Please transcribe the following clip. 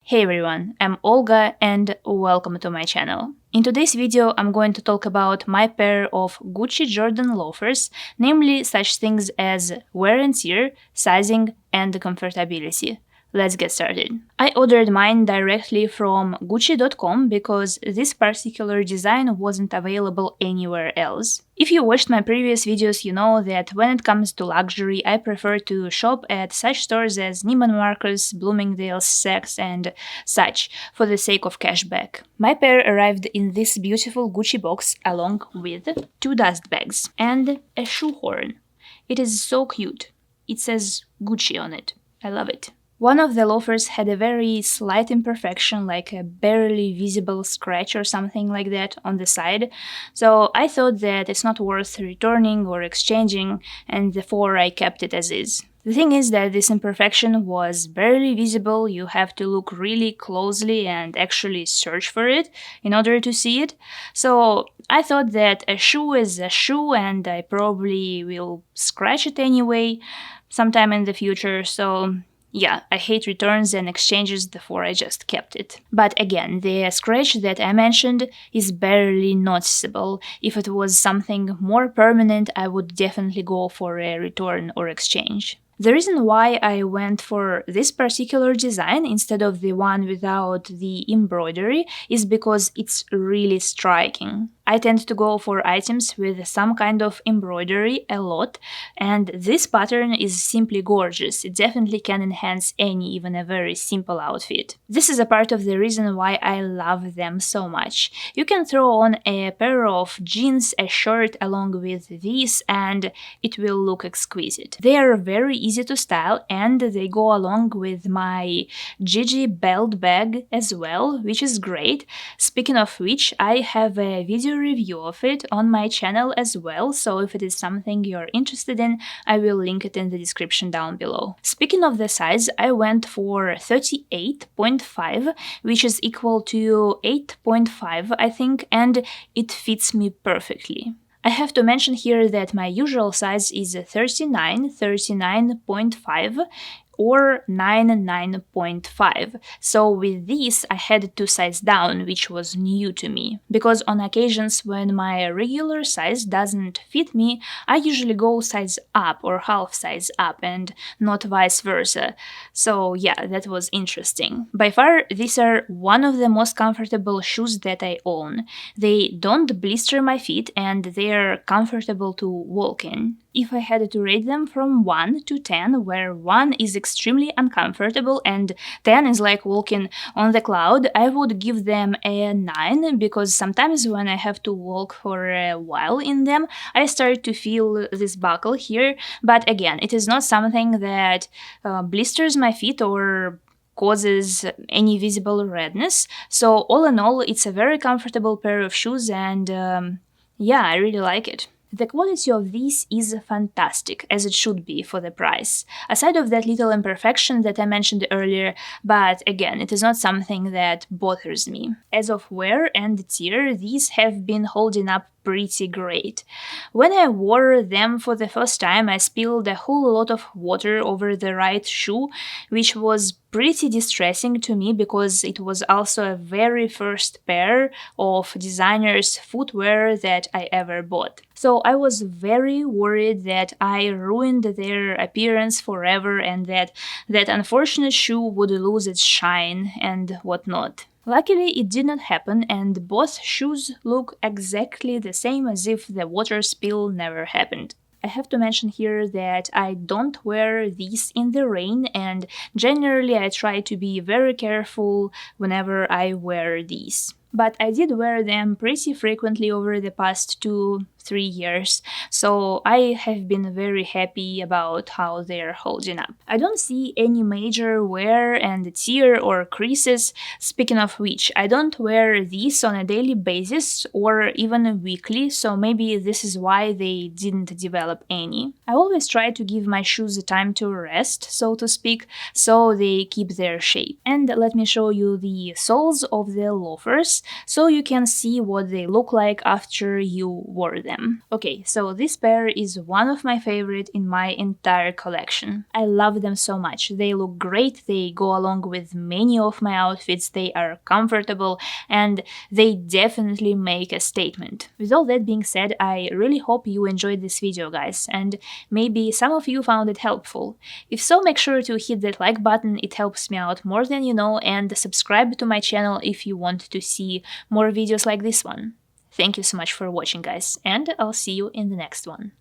Hey everyone, I'm Olga and welcome to my channel. In today's video, I'm going to talk about my pair of Gucci Jordaan Loafers, namely such things as wear and tear, sizing, and comfortability. Let's get started. I ordered mine directly from Gucci.com because this particular design wasn't available anywhere else. If you watched my previous videos, you know that when it comes to luxury, I prefer to shop at such stores as Neiman Marcus, Bloomingdale's, Saks, and such, for the sake of cashback. My pair arrived in this beautiful Gucci box along with 2 dust bags and a shoehorn. It is so cute. It says Gucci on it. I love it. One of the loafers had a very slight imperfection, like a barely visible scratch or something like that on the side, so I thought that it's not worth returning or exchanging, and therefore I kept it as is. The thing is that this imperfection was barely visible. You have to look really closely and actually search for it in order to see it. So I thought that a shoe is a shoe and I probably will scratch it anyway sometime in the future, so yeah, I hate returns and exchanges, therefore I just kept it. But again, the scratch that I mentioned is barely noticeable. If it was something more permanent, I would definitely go for a return or exchange. The reason why I went for this particular design instead of the one without the embroidery is because it's really striking. I tend to go for items with some kind of embroidery a lot, and this pattern is simply gorgeous. It definitely can enhance any, even a very simple outfit. This is a part of the reason why I love them so much. You can throw on a pair of jeans, a shirt along with these, and it will look exquisite. They are very easy to style and they go along with my Gigi belt bag as well, which is great. Speaking of which, I have a video review of it on my channel as well, so if it is something you're interested in, I will link it in the description down below. Speaking of the size, I went for 38.5, which is equal to 8.5, I think, and it fits me perfectly. I have to mention here that my usual size is 39, 39.5, or 9.5, so with these I had to size down, which was new to me, because on occasions when my regular size doesn't fit me, I usually go size up or half size up and not vice versa. So yeah, that was interesting. By far, these are one of the most comfortable shoes that I own. They don't blister my feet and they're comfortable to walk in. If I had to rate them from 1 to 10, where 1 is extremely uncomfortable and 10 is like walking on the cloud, I would give them a 9, because sometimes when I have to walk for a while in them, I start to feel this buckle here, but again, it is not something that blisters my feet or causes any visible redness, so all in all, it's a very comfortable pair of shoes and yeah, I really like it. The quality of these is fantastic, as it should be for the price, aside of that little imperfection that I mentioned earlier, but again, it is not something that bothers me. As of wear and tear, these have been holding up pretty great. When I wore them for the first time, I spilled a whole lot of water over the right shoe, which was pretty distressing to me because it was also a very first pair of designer's footwear that I ever bought. So I was very worried that I ruined their appearance forever and that that unfortunate shoe would lose its shine and whatnot. Luckily, it did not happen, and both shoes look exactly the same as if the water spill never happened. I have to mention here that I don't wear these in the rain, and generally I try to be very careful whenever I wear these. But I did wear them pretty frequently over the past 2-3 years, so I have been very happy about how they're holding up. I don't see any major wear and tear or creases. Speaking of which, I don't wear these on a daily basis or even weekly, so maybe this is why they didn't develop any. I always try to give my shoes a time to rest, so to speak, so they keep their shape. And let me show you the soles of the loafers. pairs so you can see what they look like after you wore them. Okay, so this pair is one of my favorite in my entire collection. I love them so much. They look great, they go along with many of my outfits, they are comfortable, and they definitely make a statement. With all that being said, I really hope you enjoyed this video, guys, and maybe some of you found it helpful. If so, make sure to hit that like button, it helps me out more than you know, and subscribe to my channel if you want to see more videos like this one. Thank you so much for watching, guys, and I'll see you in the next one.